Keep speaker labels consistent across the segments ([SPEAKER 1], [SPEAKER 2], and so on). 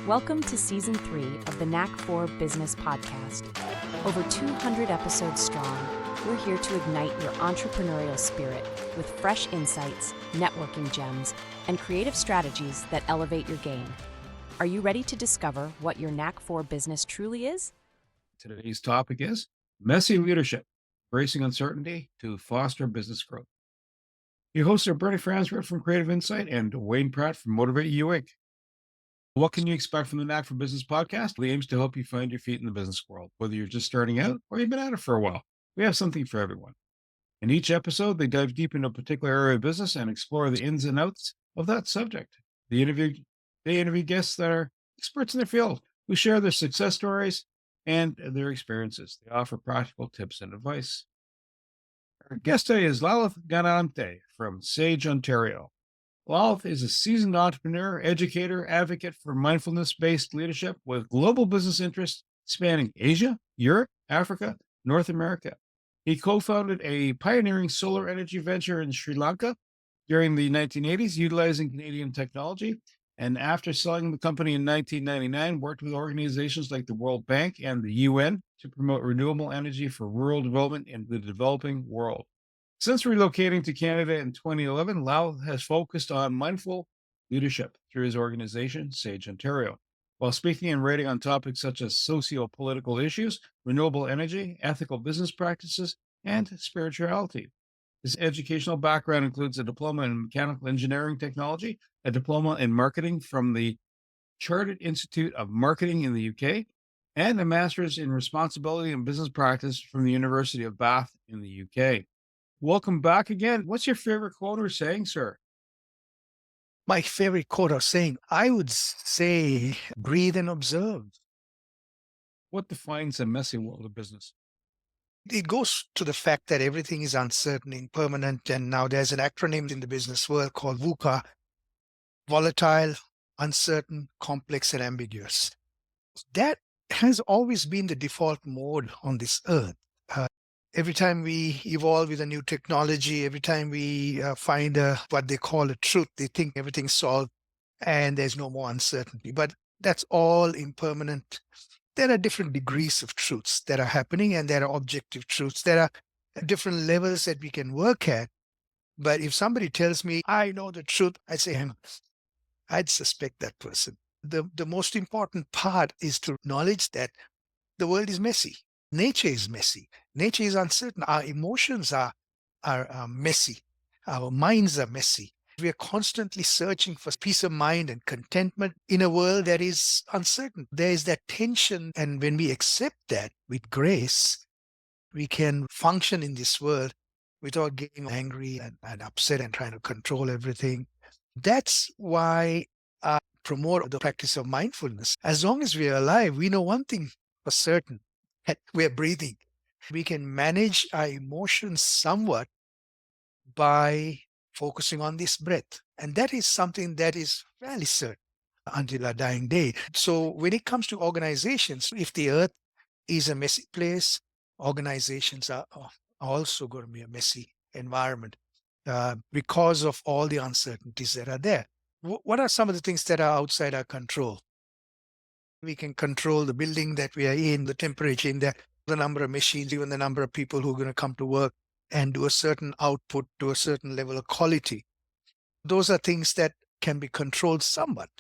[SPEAKER 1] Welcome to Season 3 of the Knack for Business podcast. Over 200 episodes strong, we're here to ignite your entrepreneurial spirit with fresh insights, networking gems, and creative strategies that elevate your game. Are you ready to discover what your Knack for Business truly is?
[SPEAKER 2] Today's topic is messy leadership, embracing uncertainty to foster business growth. Your hosts are Bernie Fransworth from Creative Insight and Dwayne Pratt from Motivate You Inc. What can you expect from the Knack for Business podcast? The aims to help you find your feet in the business world, whether you're just starting out or you've been at it for a while. We have something for everyone. In each episode, they dive deep into a particular area of business and explore the ins and outs of that subject. They interview guests that are experts in their field who share their success stories and their experiences. They offer practical tips and advice. Our guest today is Lalith Gunaratne from Sage, Ontario. Lalith is a seasoned entrepreneur, educator, advocate for mindfulness-based leadership with global business interests spanning Asia, Europe, Africa, North America. He co-founded a pioneering solar energy venture in Sri Lanka during the 1980s, utilizing Canadian technology. And after selling the company in 1999, worked with organizations like the World Bank and the UN to promote renewable energy for rural development in the developing world. Since relocating to Canada in 2011, Lau has focused on mindful leadership through his organization, Sage Ontario, while speaking and writing on topics such as socio-political issues, renewable energy, ethical business practices, and spirituality. His educational background includes a diploma in mechanical engineering technology, a diploma in marketing from the Chartered Institute of Marketing in the UK, and a master's in responsibility and business practice from the University of Bath in the UK. Welcome back again. What's your favorite quote or saying, sir?
[SPEAKER 3] My favorite quote or saying, I would say, breathe and observe.
[SPEAKER 2] What defines a messy world of business?
[SPEAKER 3] It goes to the fact that everything is uncertain, impermanent, and now there's an acronym in the business world called VUCA: volatile, uncertain, complex, and ambiguous. That has always been the default mode on this earth. Every time we evolve with a new technology, every time we find what they call a truth, they think everything's solved and there's no more uncertainty. But that's all impermanent. There are different degrees of truths that are happening, and there are objective truths. There are different levels that we can work at. But if somebody tells me, I know the truth, I say, hang on, I'd suspect that person. The most important part is to acknowledge that the world is messy. Nature is messy. Nature is uncertain. Our emotions are messy. Our minds are messy. We are constantly searching for peace of mind and contentment in a world that is uncertain. There is that tension. And when we accept that with grace, we can function in this world without getting angry and upset and trying to control everything. That's why I promote the practice of mindfulness. As long as we are alive, we know one thing for certain: we're breathing. We can manage our emotions somewhat by focusing on this breath. And that is something that is fairly certain until our dying day. So when it comes to organizations, if the earth is a messy place, organizations are also going to be a messy environment because of all the uncertainties that are there. What are some of the things that are outside our control? We can control the building that we are in, the temperature in there, the number of machines, even the number of people who are going to come to work and do a certain output to a certain level of quality. Those are things that can be controlled somewhat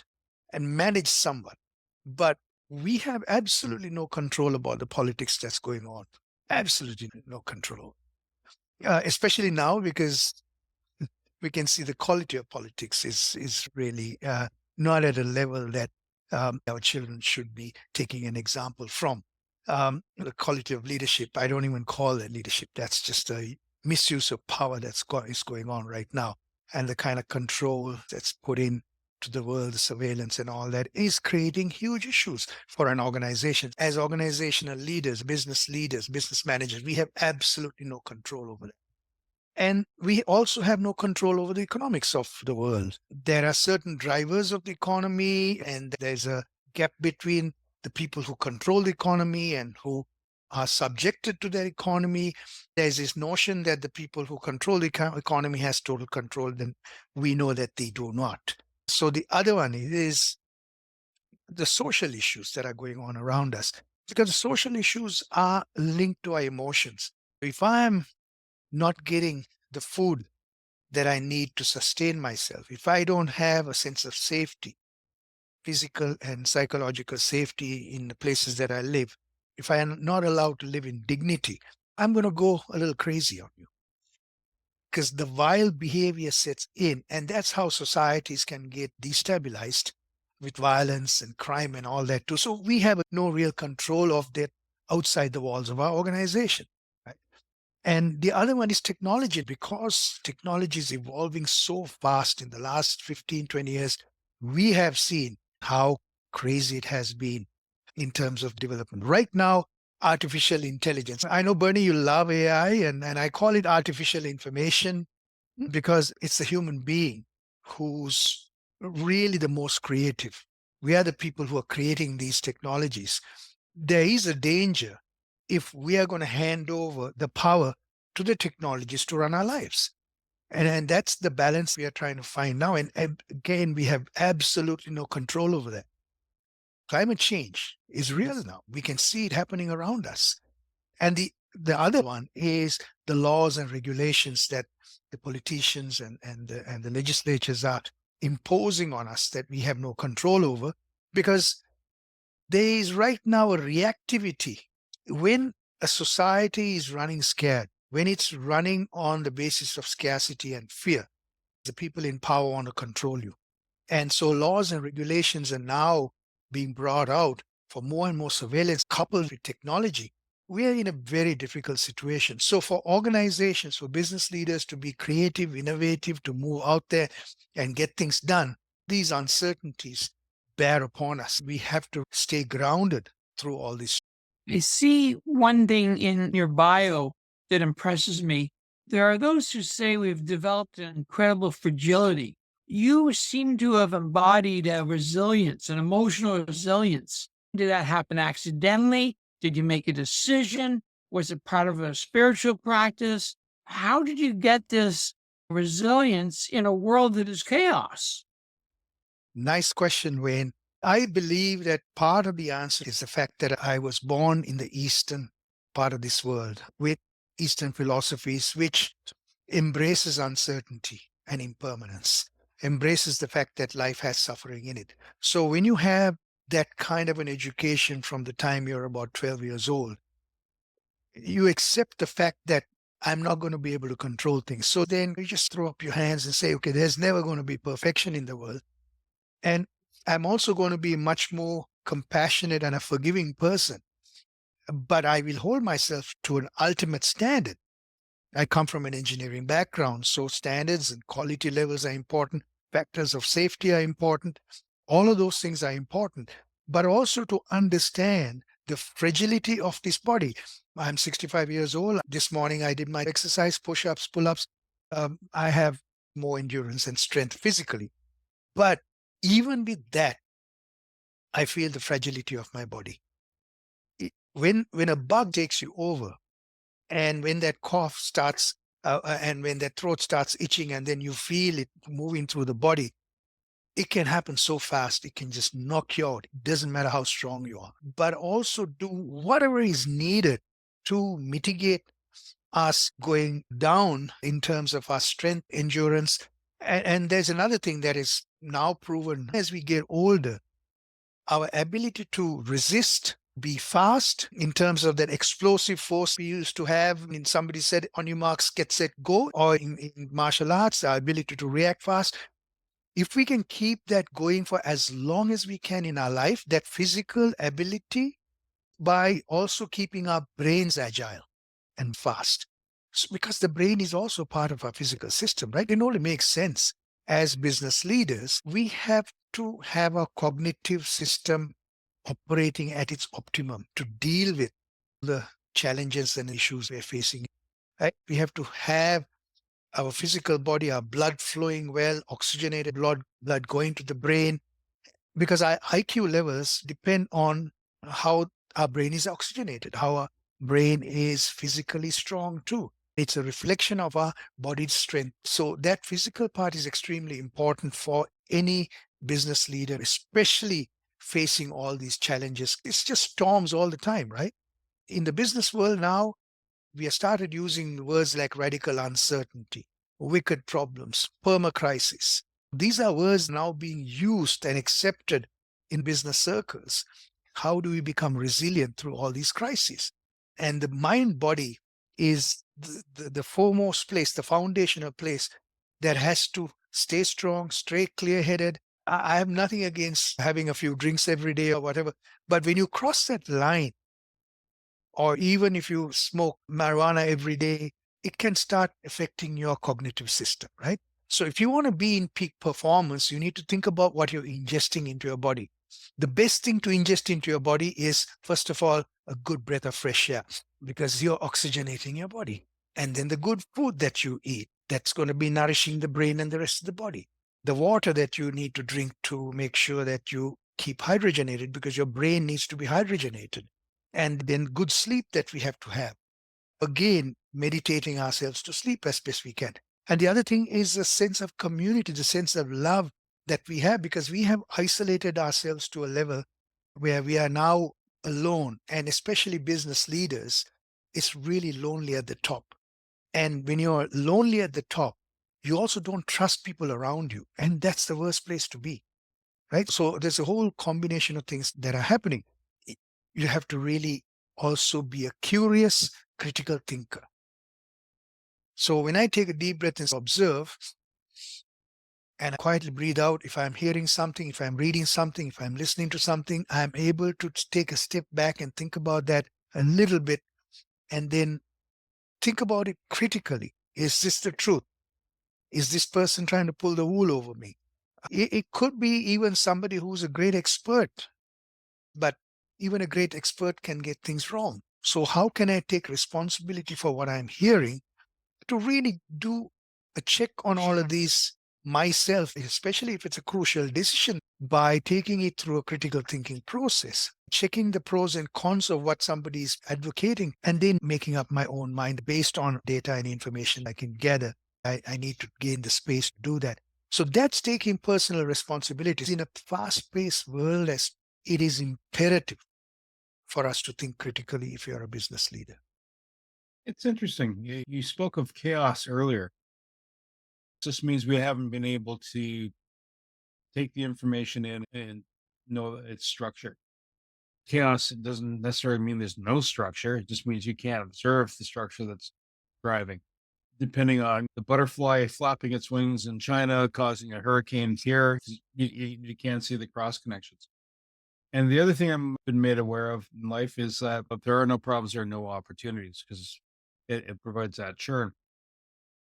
[SPEAKER 3] and managed somewhat. But we have absolutely no control about the politics that's going on. Absolutely no control. Especially now, because we can see the quality of politics is really not at a level that our children should be taking an example from. The quality of leadership, I don't even call it leadership. That's just a misuse of power is going on right now. And the kind of control that's put in to the world, the surveillance and all that, is creating huge issues for an organization. As organizational leaders, business managers, we have absolutely no control over that. And we also have no control over the economics of the world. There are certain drivers of the economy, and there's a gap between the people who control the economy and who are subjected to their economy. There's this notion that the people who control the economy has total control, then we know that they do not. So the other one is the social issues that are going on around us, because the social issues are linked to our emotions. If I'm not getting the food that I need to sustain myself, if I don't have a sense of safety, physical and psychological safety in the places that I live, if I am not allowed to live in dignity, I'm going to go a little crazy on you, because the vile behavior sets in. And that's how societies can get destabilized with violence and crime and all that too. So we have no real control of that outside the walls of our organization. Right? And the other one is technology. Because technology is evolving so fast in the last 15, 20 years, we have seen how crazy it has been in terms of development. Right now, artificial intelligence. I know, Bernie, you love AI, and I call it artificial information because it's the human being who's really the most creative. We are the people who are creating these technologies. There is a danger if we are going to hand over the power to the technologies to run our lives. And that's the balance we are trying to find now. And again, we have absolutely no control over that. Climate change is real now. We can see it happening around us. And the other one is the laws and regulations that the politicians and the legislatures are imposing on us that we have no control over, because there is right now a reactivity. When a society is running scared, when it's running on the basis of scarcity and fear, the people in power want to control you. And so laws and regulations are now being brought out for more and more surveillance coupled with technology. We are in a very difficult situation. So for organizations, for business leaders to be creative, innovative, to move out there and get things done, these uncertainties bear upon us. We have to stay grounded through all this.
[SPEAKER 4] I see one thing in your bio that impresses me. There are those who say we've developed an incredible fragility. You seem to have embodied a resilience, an emotional resilience. Did that happen accidentally? Did you make a decision? Was it part of a spiritual practice? How did you get this resilience in a world that is chaos?
[SPEAKER 3] Nice question, Wayne. I believe that part of the answer is the fact that I was born in the Eastern part of this world with Eastern philosophies, which embraces uncertainty and impermanence, embraces the fact that life has suffering in it. So when you have that kind of an education from the time you're about 12 years old, you accept the fact that I'm not going to be able to control things. So then you just throw up your hands and say, okay, there's never going to be perfection in the world. And I'm also going to be much more compassionate and a forgiving person. But I will hold myself to an ultimate standard. I come from an engineering background, so standards and quality levels are important. Factors of safety are important. All of those things are important, but also to understand the fragility of this body. I'm 65 years old. This morning I did my exercise, push-ups, pull-ups. I have more endurance and strength physically. But even with that, I feel the fragility of my body. When a bug takes you over, and when that cough starts, and when that throat starts itching, and then you feel it moving through the body, it can happen so fast. It can just knock you out. It doesn't matter how strong you are. But also do whatever is needed to mitigate us going down in terms of our strength, endurance. And there's another thing that is now proven as we get older, our ability to resist, be fast in terms of that explosive force we used to have. I mean, somebody said, on your marks, get set, go, or in martial arts, our ability to react fast. If we can keep that going for as long as we can in our life, that physical ability, by also keeping our brains agile and fast. So because the brain is also part of our physical system, right? It only makes sense. As business leaders, we have to have a cognitive system operating at its optimum to deal with the challenges and issues we're facing. Right? We have to have our physical body, our blood flowing well, oxygenated blood going to the brain, because our IQ levels depend on how our brain is oxygenated, how our brain is physically strong too. It's a reflection of our body's strength. So that physical part is extremely important for any business leader, especially facing all these challenges. It's just storms all the time, right? In the business world now, we have started using words like radical uncertainty, wicked problems, perma-crisis. These are words now being used and accepted in business circles. How do we become resilient through all these crises? And the mind-body is the foremost place, the foundational place that has to stay strong, stay clear-headed. I have nothing against having a few drinks every day or whatever, but when you cross that line, or even if you smoke marijuana every day, it can start affecting your cognitive system, right? So if you want to be in peak performance, you need to think about what you're ingesting into your body. The best thing to ingest into your body is, first of all, a good breath of fresh air, because you're oxygenating your body. And then the good food that you eat, that's going to be nourishing the brain and the rest of the body. The water that you need to drink to make sure that you keep hydrogenated, because your brain needs to be hydrogenated. And then good sleep that we have to have. Again, meditating ourselves to sleep as best we can. And the other thing is a sense of community, the sense of love that we have, because we have isolated ourselves to a level where we are now alone. And especially business leaders, it's really lonely at the top. And when you're lonely at the top, you also don't trust people around you. And that's the worst place to be, right? So there's a whole combination of things that are happening. You have to really also be a curious, critical thinker. So when I take a deep breath and observe and quietly breathe out, if I'm hearing something, if I'm reading something, if I'm listening to something, I'm able to take a step back and think about that a little bit, and then think about it critically. Is this the truth? Is this person trying to pull the wool over me? It could be even somebody who's a great expert, but even a great expert can get things wrong. So how can I take responsibility for what I'm hearing to really do a check on all of these myself, especially if it's a crucial decision, by taking it through a critical thinking process, checking the pros and cons of what somebody is advocating, and then making up my own mind based on data and information I can gather. I need to gain the space to do that. So that's taking personal responsibilities. In a fast-paced world, as it is imperative for us to think critically if you're a business leader.
[SPEAKER 2] It's interesting. You spoke of chaos earlier. This means we haven't been able to take the information in and know its structure. Chaos doesn't necessarily mean there's no structure. It just means you can't observe the structure that's driving. Depending on the butterfly flapping its wings in China, causing a hurricane here, you can't see the cross connections. And the other thing I've been made aware of in life is that if there are no problems, there are no opportunities, because it provides that churn.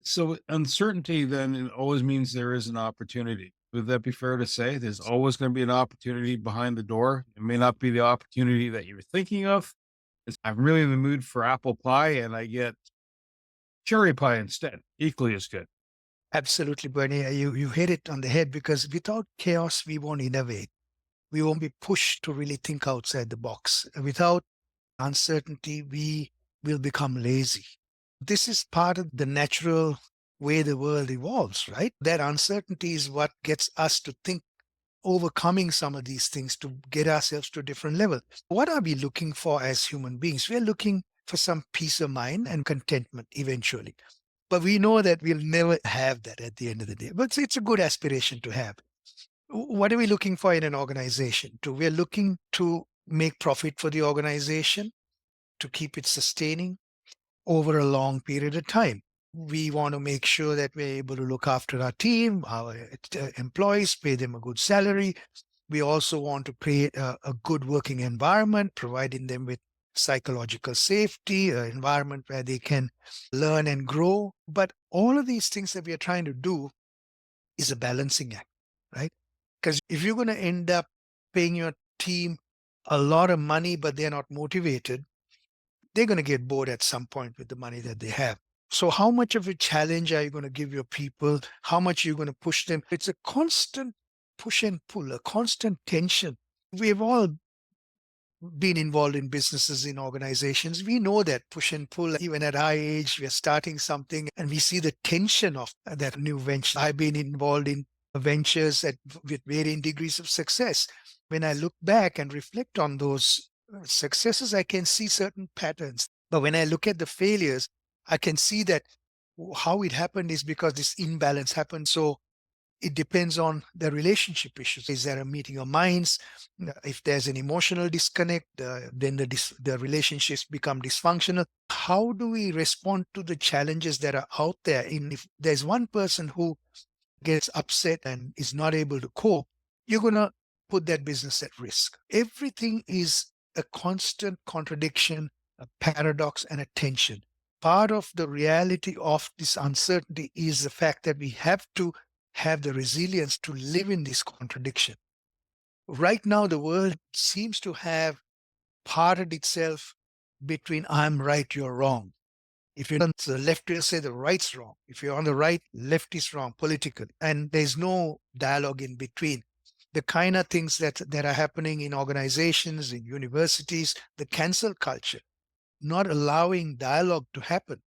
[SPEAKER 2] So uncertainty then it always means there is an opportunity. Would that be fair to say? There's always going to be an opportunity behind the door. It may not be the opportunity that you're thinking of. I'm really in the mood for apple pie, and I get cherry pie instead, equally as good.
[SPEAKER 3] Absolutely, Bernie. You hit it on the head, because without chaos, we won't innovate. We won't be pushed to really think outside the box. Without uncertainty, we will become lazy. This is part of the natural way the world evolves, right? That uncertainty is what gets us to think, overcoming some of these things to get ourselves to a different level. What are we looking for as human beings? We're looking for some peace of mind and contentment eventually. But we know that we'll never have that at the end of the day. But it's a good aspiration to have. What are we looking for in an organization? We're looking to make profit for the organization, to keep it sustaining over a long period of time. We want to make sure that we're able to look after our team, our employees, pay them a good salary. We also want to create a good working environment, providing them with psychological safety, an environment where they can learn and grow. But all of these things that we are trying to do is a balancing act, right? Because if you're going to end up paying your team a lot of money, but they're not motivated, they're going to get bored at some point with the money that they have. So how much of a challenge are you going to give your people? How much are you going to push them? It's a constant push and pull, a constant tension. We've all been involved in businesses, in organizations. We know that push and pull. Even at our age, we're starting something and we see the tension of that new venture. I've been involved in ventures with varying degrees of success. When I look back and reflect on those successes, I can see certain patterns. But when I look at the failures, I can see that how it happened is because this imbalance happened. So it depends on the relationship issues. Is there a meeting of minds? If there's an emotional disconnect, then the relationships become dysfunctional. How do we respond to the challenges that are out there? If there's one person who gets upset and is not able to cope, you're going to put that business at risk. Everything is a constant contradiction, a paradox, and a tension. Part of the reality of this uncertainty is the fact that we have to have the resilience to live in this contradiction. Right now, the world seems to have parted itself between I'm right, you're wrong. If you're on the left, you'll say the right's wrong. If you're on the right, left is wrong politically. And there's no dialogue in between. The kind of things that are happening in organizations, in universities, the cancel culture, not allowing dialogue to happen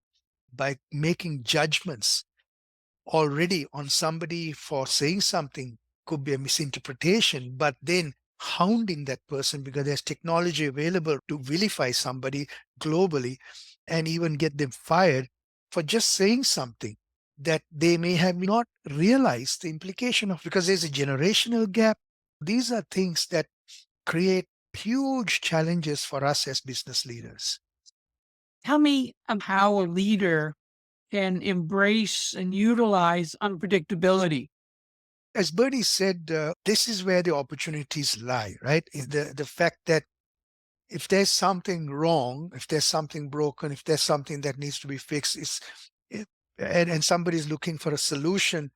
[SPEAKER 3] by making judgments already on somebody for saying something could be a misinterpretation, but then hounding that person because there's technology available to vilify somebody globally and even get them fired for just saying something that they may have not realized the implication of, because there's a generational gap. These are things that create huge challenges for us as business leaders.
[SPEAKER 4] Tell me how a leader can embrace and utilize unpredictability.
[SPEAKER 3] As Bernie said, this is where the opportunities lie, right? Is the fact that if there's something wrong, if there's something broken, if there's something that needs to be fixed, and somebody's looking for a solution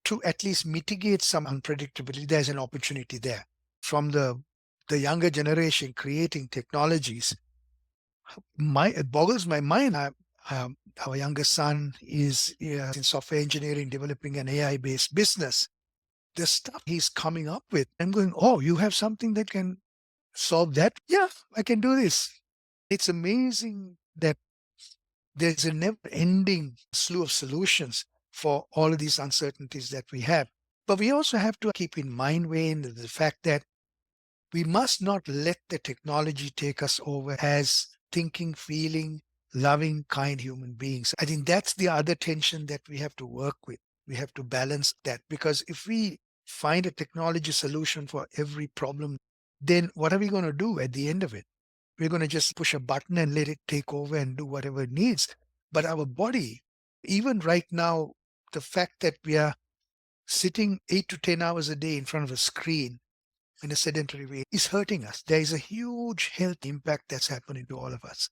[SPEAKER 3] to at least mitigate some unpredictability, there's an opportunity there. From the younger generation creating technologies, it boggles my mind. Our youngest son is in software engineering, developing an AI-based business. The stuff he's coming up with, I'm going, oh, you have something that can solve that? Yeah, I can do this. It's amazing that there's a never-ending slew of solutions for all of these uncertainties that we have. But we also have to keep in mind, Wayne, the fact that we must not let the technology take us over as thinking, feeling, loving, kind human beings. I think that's the other tension that we have to work with. We have to balance that, because if we find a technology solution for every problem, then what are we going to do at the end of it? We're going to just push a button and let it take over and do whatever it needs. But our body, even right now, the fact that we are sitting 8 to 10 hours a day in front of a screen in a sedentary way is hurting us. There is a huge health impact that's happening to all of us.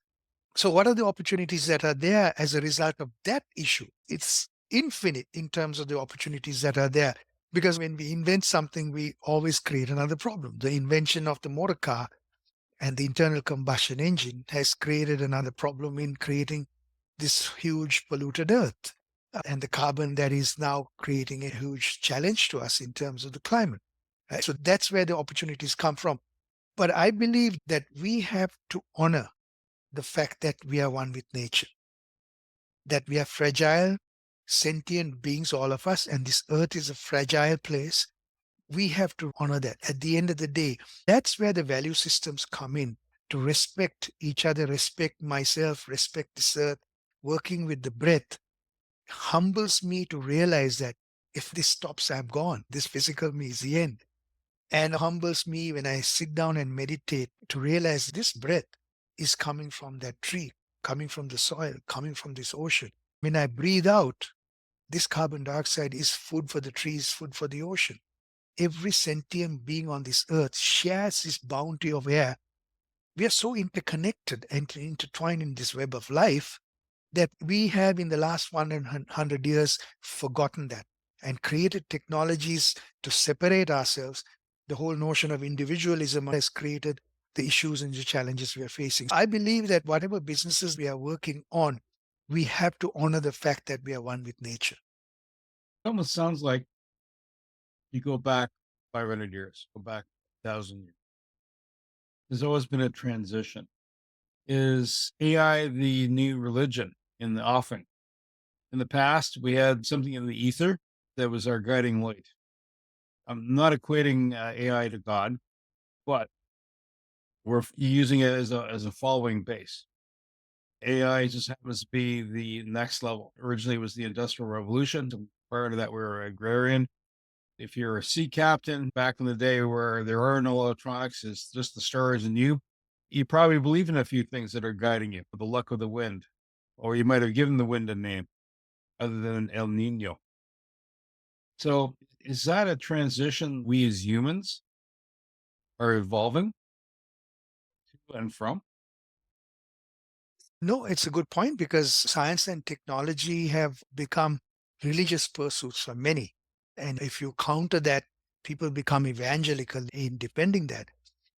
[SPEAKER 3] So what are the opportunities that are there as a result of that issue? It's infinite in terms of the opportunities that are there. Because when we invent something, we always create another problem. The invention of the motor car and the internal combustion engine has created another problem in creating this huge polluted earth and the carbon that is now creating a huge challenge to us in terms of the climate. Right? So that's where the opportunities come from. But I believe that we have to honor the fact that we are one with nature, that we are fragile, sentient beings, all of us, and this earth is a fragile place. We have to honor that. At the end of the day, that's where the value systems come in, to respect each other, respect myself, respect this earth. Working with the breath humbles me to realize that if this stops, I'm gone. This physical me is the end. And humbles me when I sit down and meditate to realize this breath is coming from that tree, coming from the soil, coming from this ocean. When I breathe out, this carbon dioxide is food for the trees, food for the ocean. Every sentient being on this earth shares this bounty of air. We are so interconnected and intertwined in this web of life that we have in the last 100 years forgotten that and created technologies to separate ourselves. The whole notion of individualism has created the issues and the challenges we are facing. I believe that whatever businesses we are working on, we have to honor the fact that we are one with nature.
[SPEAKER 2] It almost sounds like you go back 500 years, go back 1,000 years. There's always been a transition. Is AI the new religion in the offing? In the past, we had something in the ether that was our guiding light. I'm not equating AI to God, but we're using it as a following base. AI just happens to be the next level. Originally, it was the Industrial Revolution. Prior to that, we were agrarian. If you're a sea captain back in the day where there are no electronics, it's just the stars and you probably believe in a few things that are guiding you, the luck of the wind, or you might have given the wind a name other than El Nino. So, is that a transition we as humans are evolving to and from?
[SPEAKER 3] No, it's a good point because science and technology have become religious pursuits for many. And if you counter that, people become evangelical in defending that.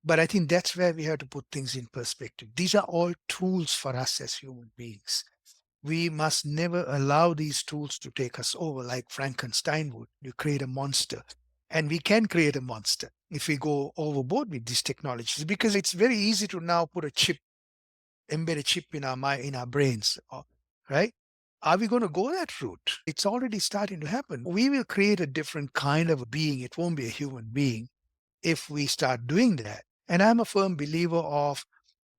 [SPEAKER 3] But I think that's where we have to put things in perspective. These are all tools for us as human beings. We must never allow these tools to take us over, like Frankenstein would. You create a monster. And we can create a monster if we go overboard with these technologies, because it's very easy to now put a chip, embed a chip in our mind, in our brains, right? Are we going to go that route? It's already starting to happen. We will create a different kind of a being. It won't be a human being if we start doing that. And I'm a firm believer of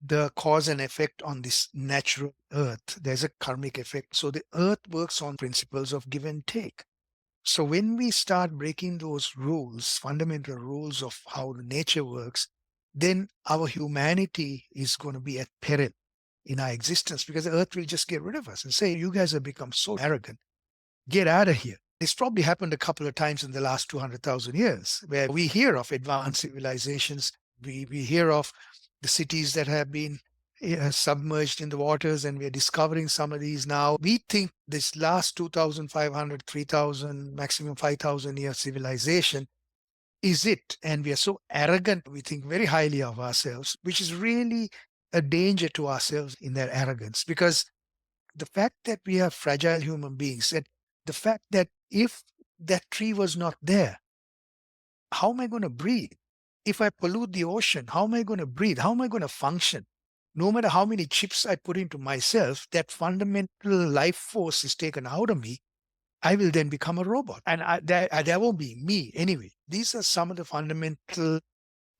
[SPEAKER 3] the cause and effect on this natural earth. There's a karmic effect. So the earth works on principles of give and take. So when we start breaking those rules, fundamental rules of how the nature works, then our humanity is going to be at peril in our existence, because the earth will just get rid of us and say, you guys have become so arrogant. Get out of here. It's probably happened a couple of times in the last 200,000 years, where we hear of advanced civilizations. We hear of the cities that have been submerged in the waters, and we're discovering some of these now. We think this last 2,500, 3,000, maximum 5,000 year civilization is it. And we are so arrogant. We think very highly of ourselves, which is really a danger to ourselves in their arrogance, because the fact that we are fragile human beings, and the fact that if that tree was not there, how am I going to breathe? If I pollute the ocean, how am I going to breathe? How am I going to function? No matter how many chips I put into myself, that fundamental life force is taken out of me. I will then become a robot. And that won't be me anyway. These are some of the fundamental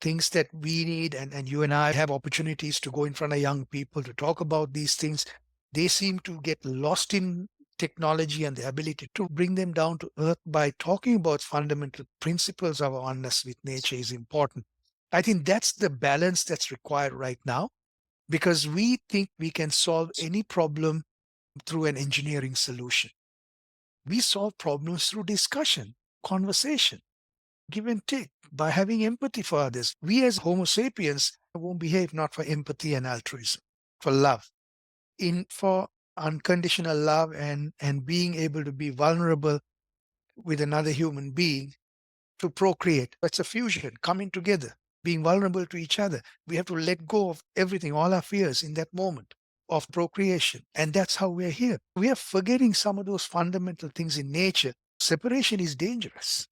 [SPEAKER 3] things that we need. And you and I have opportunities to go in front of young people to talk about these things. They seem to get lost in technology, and the ability to bring them down to earth by talking about fundamental principles of our oneness with nature is important. I think that's the balance that's required right now, because we think we can solve any problem through an engineering solution. We solve problems through discussion, conversation, give and take, by having empathy for others. We as Homo sapiens won't behave not for empathy and altruism, for love, for unconditional love, and being able to be vulnerable with another human being to procreate. It's a fusion, coming together, being vulnerable to each other. We have to let go of everything, all our fears in that moment of procreation. And that's how we're here. We are forgetting some of those fundamental things in nature. Separation is dangerous.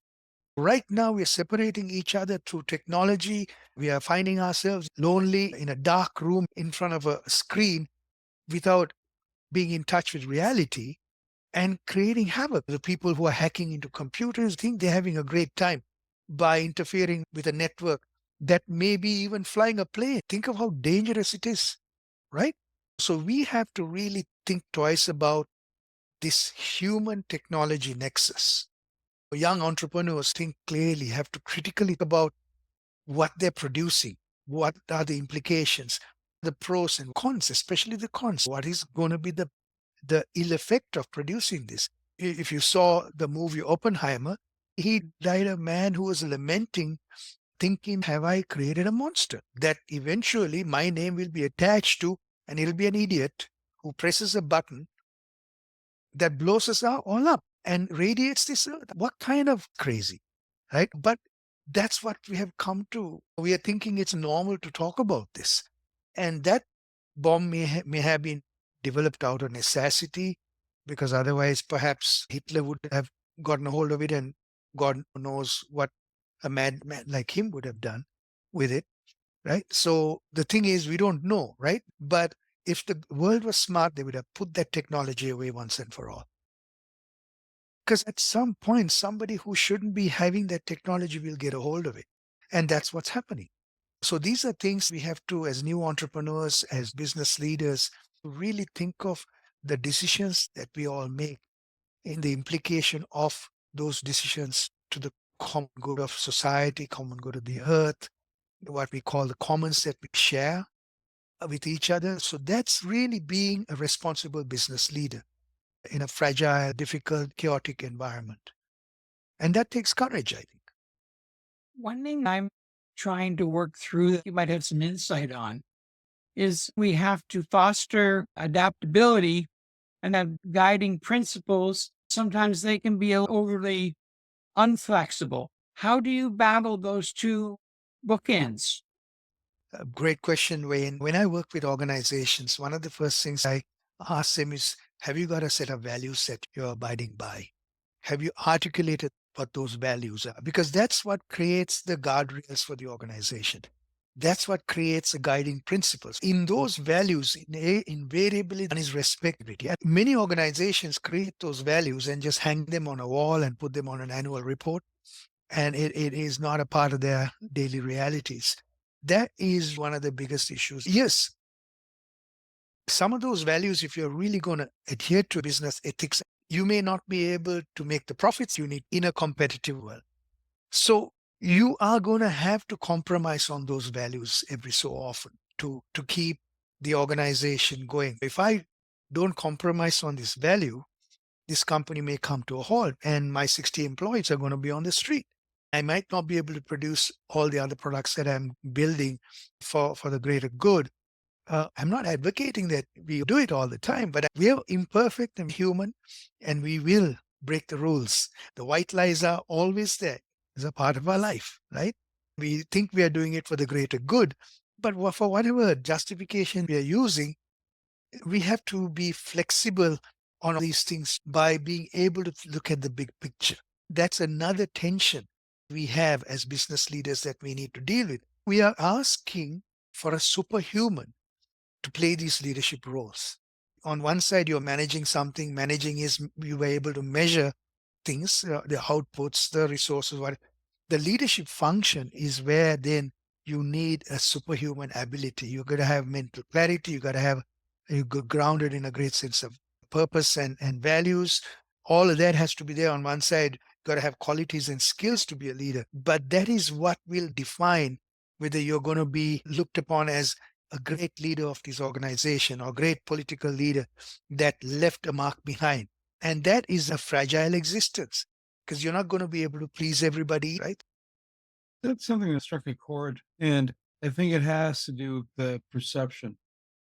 [SPEAKER 3] Right now, we're separating each other through technology. We are finding ourselves lonely in a dark room in front of a screen without being in touch with reality, and creating havoc. The people who are hacking into computers think they're having a great time by interfering with a network that may be even flying a plane. Think of how dangerous it is, right? So we have to really think twice about this human technology nexus. Young entrepreneurs think clearly, have to critically think about what they're producing, what are the implications, the pros and cons, especially the cons. What is going to be the ill effect of producing this? If you saw the movie Oppenheimer, he died a man who was lamenting, thinking, have I created a monster that eventually my name will be attached to, and it'll be an idiot who presses a button that blows us all up and radiates this earth? What kind of crazy, right? But that's what we have come to. We are thinking it's normal to talk about this. And that bomb may have been developed out of necessity, because otherwise perhaps Hitler would have gotten a hold of it, and God knows what a madman like him would have done with it, right? So the thing is, we don't know, right? But if the world was smart, they would have put that technology away once and for all. Because at some point, somebody who shouldn't be having that technology will get a hold of it. And that's what's happening. So these are things we have to, as new entrepreneurs, as business leaders, really think of the decisions that we all make in the implication of those decisions to the common good of society, common good of the earth, what we call the commons that we share with each other. So that's really being a responsible business leader in a fragile, difficult, chaotic environment. And that takes courage, I think.
[SPEAKER 4] One thing I'm trying to work through that you might have some insight on is we have to foster adaptability and have guiding principles. Sometimes they can be overly unflexible. How do you battle those two bookends?
[SPEAKER 3] A great question, Wayne. When I work with organizations, one of the first things I ask them is, have you got a set of values that you're abiding by? Have you articulated what those values are? Because that's what creates the guardrails for the organization. That's what creates the guiding principles. In those values, invariably, one is respectability. And many organizations create those values and just hang them on a wall and put them on an annual report. And it is not a part of their daily realities. That is one of the biggest issues. Yes, some of those values, if you're really going to adhere to business ethics, you may not be able to make the profits you need in a competitive world. So you are going to have to compromise on those values every so often to keep the organization going. If I don't compromise on this value, this company may come to a halt and my 60 employees are going to be on the street. I might not be able to produce all the other products that I'm building for the greater good. I'm not advocating that we do it all the time, but we are imperfect and human, and we will break the rules. The white lies are always there as a part of our life, right? We think we are doing it for the greater good, but for whatever justification we are using, we have to be flexible on these things by being able to look at the big picture. That's another tension we have as business leaders that we need to deal with. We are asking for a superhuman to play these leadership roles. On one side, you're managing something. Managing is you were able to measure things, the outputs, the resources. What the leadership function is where then you need a superhuman ability. You got to have mental clarity. You got to have you grounded in a great sense of purpose and values. All of that has to be there on one side. You got to have qualities and skills to be a leader. But that is what will define whether you're going to be looked upon as a great leader of this organization or great political leader that left a mark behind. And that is a fragile existence because you're not going to be able to please everybody, right?
[SPEAKER 2] That's something that struck a chord. And I think it has to do with the perception.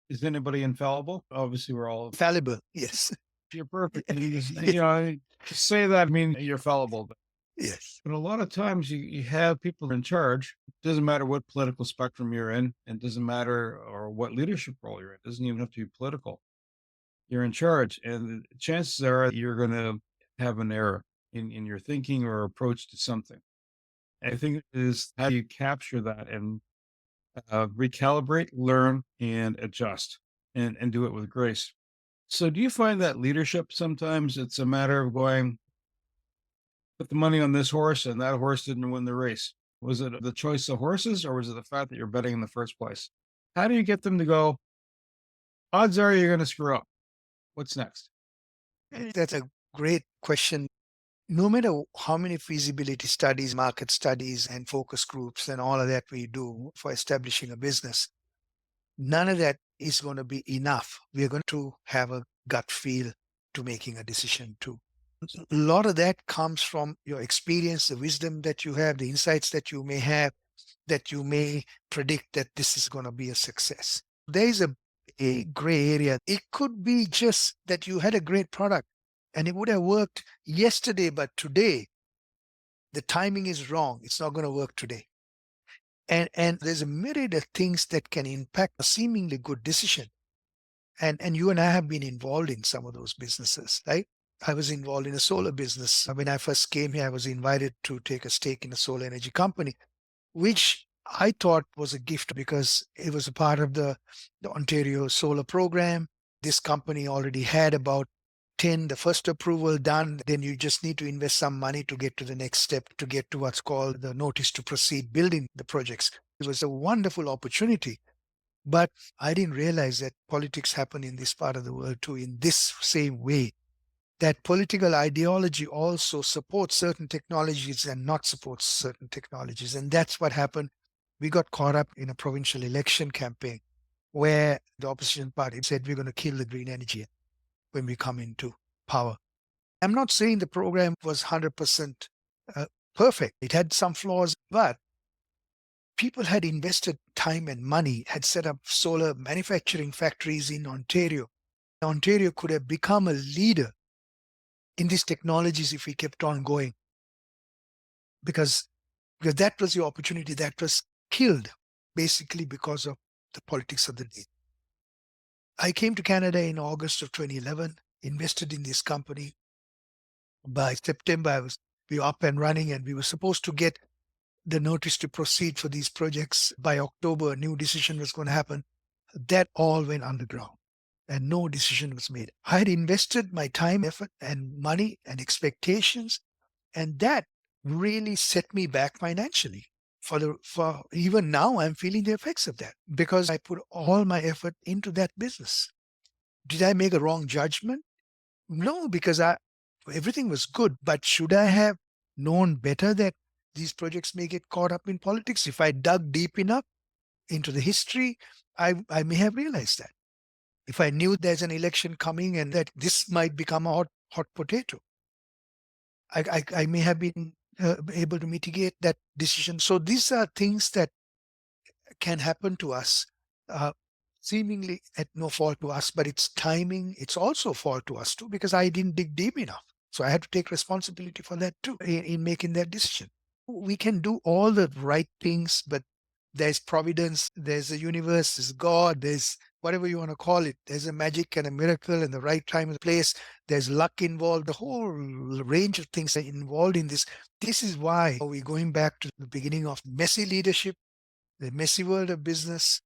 [SPEAKER 2] Is anybody infallible? Obviously, we're all
[SPEAKER 3] Fallible, yes.
[SPEAKER 2] you're perfect. And to say that, I mean, you're fallible.
[SPEAKER 3] Yes.
[SPEAKER 2] But a lot of times you have people in charge. It doesn't matter what political spectrum you're in, and it doesn't matter or what leadership role you're in. It doesn't even have to be political. You're in charge, and the chances are you're going to have an error in your thinking or approach to something. I think it is how you capture that and recalibrate, learn, and adjust, and do it with grace. So, do you find that leadership sometimes it's a matter of going, put the money on this horse, and that horse didn't win the race? Was it the choice of horses, or was it the fact that you're betting in the first place? How do you get them to go? Odds are you're going to screw up. What's next?
[SPEAKER 3] That's a great question. No matter how many feasibility studies, market studies, and focus groups and all of that we do for establishing a business, none of that is going to be enough. We're going to have a gut feel to making a decision too. A lot of that comes from your experience, the wisdom that you have, the insights that you may have, that you may predict that this is going to be a success. There is a gray area. It could be just that you had a great product and it would have worked yesterday, but today the timing is wrong. It's not going to work today. And there's a myriad of things that can impact a seemingly good decision. And you and I have been involved in some of those businesses, right? I was involved in a solar business. When I first came here, I was invited to take a stake in a solar energy company, which I thought was a gift because it was a part of the Ontario solar program. This company already had about 10, the first approval done, then you just need to invest some money to get to the next step, to get to what's called the notice to proceed building the projects. It was a wonderful opportunity. But I didn't realize that politics happen in this part of the world too, in this same way. That political ideology also supports certain technologies and not supports certain technologies. And that's what happened. We got caught up in a provincial election campaign where the opposition party said we're going to kill the green energy when we come into power. I'm not saying the program was 100% perfect. It had some flaws, but people had invested time and money, had set up solar manufacturing factories in Ontario. Ontario could have become a leader in these technologies if we kept on going. Because that was the opportunity that was killed basically because of the politics of the day. I came to Canada in August of 2011, invested in this company. By September, we were up and running, and we were supposed to get the notice to proceed for these projects. By October, a new decision was going to happen. That all went underground and no decision was made. I had invested my time, effort, and money and expectations, and that really set me back financially. For even now, I'm feeling the effects of that because I put all my effort into that business. Did I make a wrong judgment? No, because everything was good. But should I have known better that these projects may get caught up in politics? If I dug deep enough into the history, I may have realized that. If I knew there's an election coming and that this might become a hot potato, I may have been able to mitigate that decision. So these are things that can happen to us, seemingly at no fault to us, but it's timing. It's also fault to us too, because I didn't dig deep enough. So I had to take responsibility for that too in making that decision. We can do all the right things, but there's providence, there's a universe, there's God, there's whatever you want to call it. There's a magic and a miracle and the right time and place. There's luck involved, the whole range of things are involved in this. This is why we're going back to the beginning of messy leadership, the messy world of business.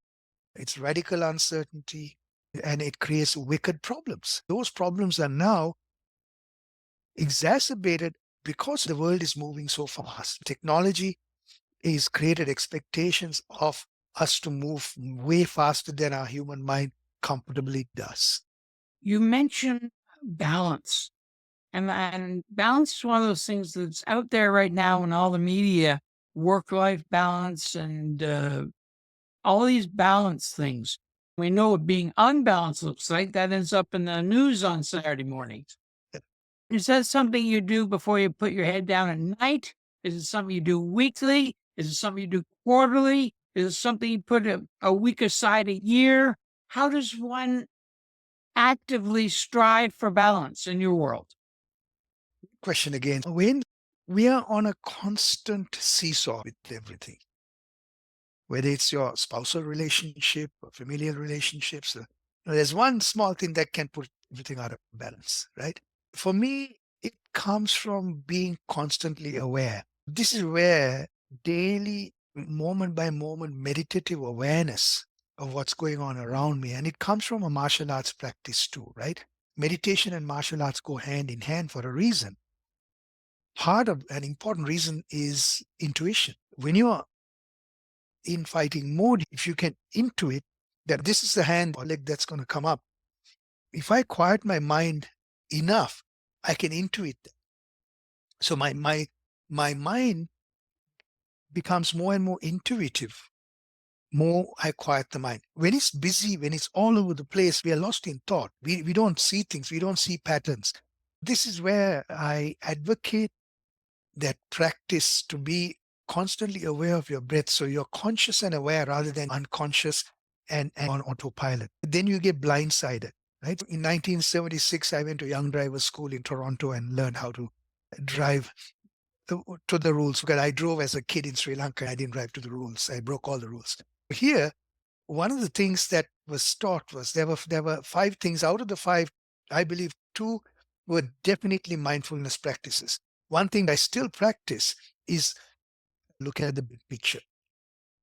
[SPEAKER 3] It's radical uncertainty, and it creates wicked problems. Those problems are now exacerbated because the world is moving so fast. Technology is created expectations of us to move way faster than our human mind comfortably does.
[SPEAKER 4] You mentioned balance. And balance is one of those things that's out there right now in all the media, work-life balance and all these balance things. We know what being unbalanced looks like. That ends up in the news on Saturday mornings. Is that something you do before you put your head down at night? Is it something you do weekly? Is it something you do quarterly? Is it something you put a week aside a year? How does one actively strive for balance in your world?
[SPEAKER 3] Question again. When we are on a constant seesaw with everything, whether it's your spousal relationship or familial relationships, there's one small thing that can put everything out of balance, right? For me, it comes from being constantly aware. This is where daily, moment by moment, meditative awareness of what's going on around me, and it comes from a martial arts practice too, right? Meditation and martial arts go hand in hand for a reason. Part of an important reason is intuition. When you're in fighting mode, if you can intuit that this is the hand or leg that's going to come up, if I quiet my mind enough, I can intuit that. So my mind becomes more and more intuitive. More I quiet the mind. When it's busy, when it's all over the place, we are lost in thought. We don't see things. We don't see patterns. This is where I advocate that practice to be constantly aware of your breath. So you're conscious and aware rather than unconscious and on autopilot. Then you get blindsided, right? In 1976, I went to Young Driver School in Toronto and learned how to drive to the rules, because I drove as a kid in Sri Lanka. I didn't drive to the rules. I broke all the rules. Here, one of the things that was taught was there were 5 things. Out of the 5, I believe 2 were definitely mindfulness practices. One thing I still practice is look at the big picture.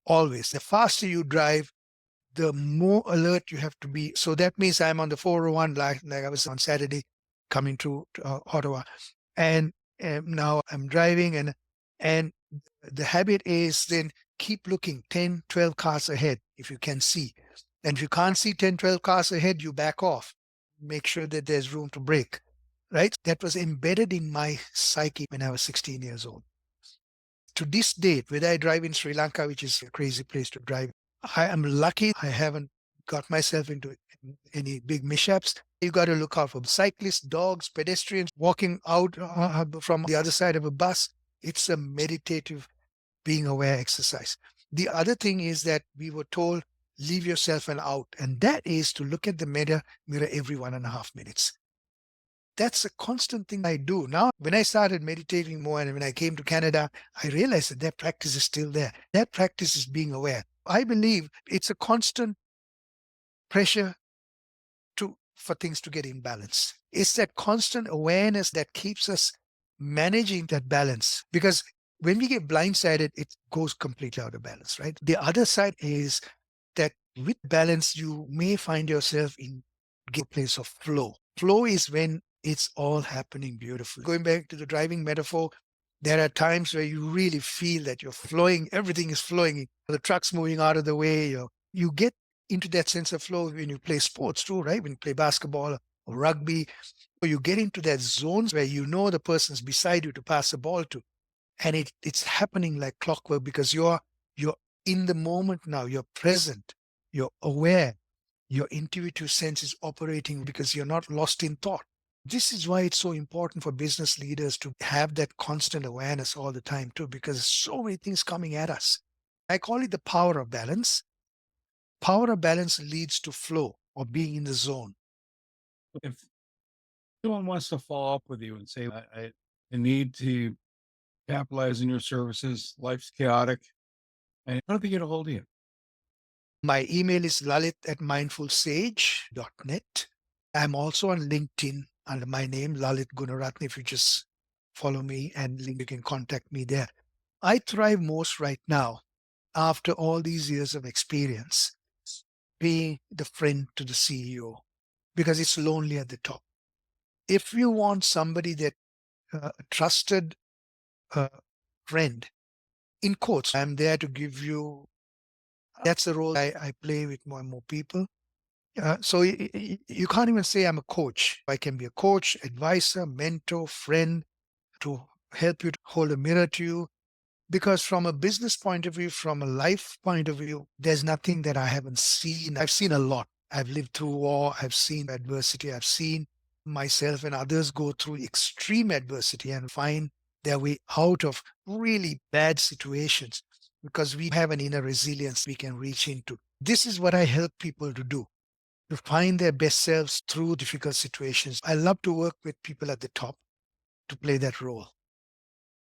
[SPEAKER 3] Always. The faster you drive, the more alert you have to be. So that means I'm on the 401 like I was on Saturday. coming to Ottawa. And now I'm driving, and the habit is then keep looking 10, 12 cars ahead if you can see. And if you can't see 10, 12 cars ahead, you back off. Make sure that there's room to brake, right? That was embedded in my psyche when I was 16 years old. To this date, whether I drive in Sri Lanka, which is a crazy place to drive, I am lucky I haven't got myself into any big mishaps. You got to look out for cyclists, dogs, pedestrians walking out from the other side of a bus. It's a meditative, being aware exercise. The other thing is that we were told, leave yourself an out. And that is to look at the mirror every 1.5 minutes. That's a constant thing I do. Now, when I started meditating more and when I came to Canada, I realized that that practice is still there. That practice is being aware. I believe it's a constant pressure for things to get in balance. It's that constant awareness that keeps us managing that balance. Because when we get blindsided, it goes completely out of balance, right? The other side is that with balance, you may find yourself in a place of flow. Flow is when it's all happening beautifully. Going back to the driving metaphor, there are times where you really feel that you're flowing, everything is flowing, the truck's moving out of the way. You get into that sense of flow when you play sports too, right? When you play basketball or rugby, or you get into that zones where you know the person's beside you to pass the ball to. And it's happening like clockwork because you're in the moment now, you're present, you're aware, your intuitive sense is operating because you're not lost in thought. This is why it's so important for business leaders to have that constant awareness all the time too, because there's so many things coming at us. I call it the power of balance. Power of balance leads to flow or being in the zone.
[SPEAKER 2] If someone wants to follow up with you and say, I need to capitalize on your services, life's chaotic, and how do they get a hold of you?
[SPEAKER 3] My email is lalith@mindfulsage.net. I'm also on LinkedIn under my name, Lalith Gunaratne. If you just follow me and link, you can contact me there. I thrive most right now after all these years of experience being the friend to the CEO because it's lonely at the top. If you want somebody that a trusted friend, in quotes, I'm there to give you, that's the role I play with more and more people. So you can't even say I'm a coach. I can be a coach, advisor, mentor, friend to help you to hold a mirror to you. Because from a business point of view, from a life point of view, there's nothing that I haven't seen. I've seen a lot. I've lived through war. I've seen adversity. I've seen myself and others go through extreme adversity and find their way out of really bad situations because we have an inner resilience we can reach into. This is what I help people to do, to find their best selves through difficult situations. I love to work with people at the top to play that role.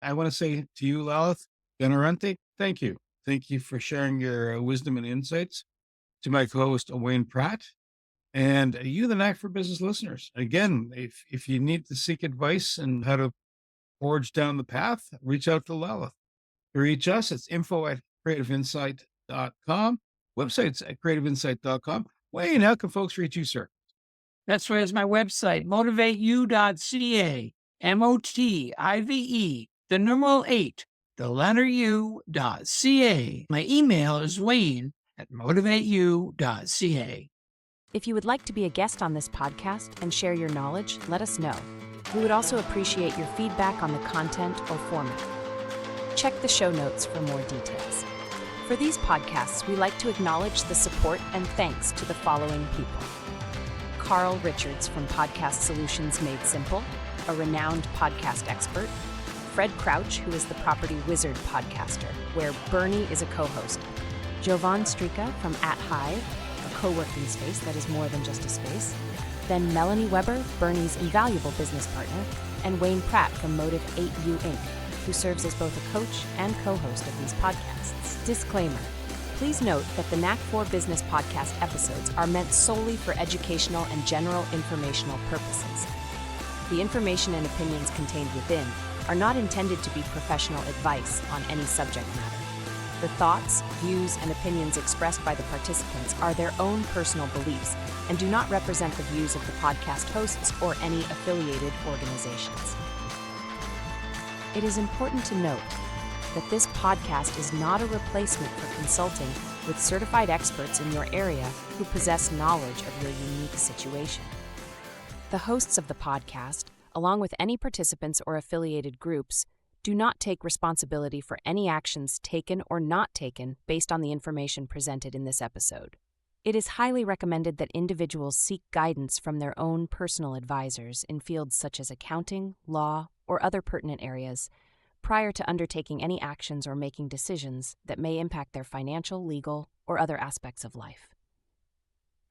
[SPEAKER 2] I want to say to you, Lalith Gunaratne, thank you. Thank you for sharing your wisdom and insights. To my co-host, Wayne Pratt, and you, the Knack for Business listeners. Again, if you need to seek advice on how to forge down the path, reach out to Lalith. To reach us, it's info@creativeinsight.com. Website's at creativeinsight.com. Wayne, how can folks reach you, sir?
[SPEAKER 4] That's right. It's my website, motivateyou.ca, MOTIVE, the numeral 8, the letter U.ca. My email is wayne@motivateyou.ca.
[SPEAKER 1] If you would like to be a guest on this podcast and share your knowledge, let us know. We would also appreciate your feedback on the content or format. Check the show notes for more details. For these podcasts, we like to acknowledge the support and thanks to the following people. Carl Richards from Podcast Solutions Made Simple, a renowned podcast expert. Fred Crouch, who is the Property Wizard podcaster, where Bernie is a co-host. Jovan Strika from At Hive, a co-working space that is more than just a space. Then Melanie Weber, Bernie's invaluable business partner, and Wayne Pratt from Motive 8U Inc., who serves as both a coach and co-host of these podcasts. Disclaimer. Please note that the Knack for Business podcast episodes are meant solely for educational and general informational purposes. The information and opinions contained within are not intended to be professional advice on any subject matter. The thoughts, views, and opinions expressed by the participants are their own personal beliefs and do not represent the views of the podcast hosts or any affiliated organizations. It is important to note that this podcast is not a replacement for consulting with certified experts in your area who possess knowledge of your unique situation. The hosts of the podcast, along with any participants or affiliated groups, do not take responsibility for any actions taken or not taken based on the information presented in this episode. It is highly recommended that individuals seek guidance from their own personal advisors in fields such as accounting, law, or other pertinent areas prior to undertaking any actions or making decisions that may impact their financial, legal, or other aspects of life.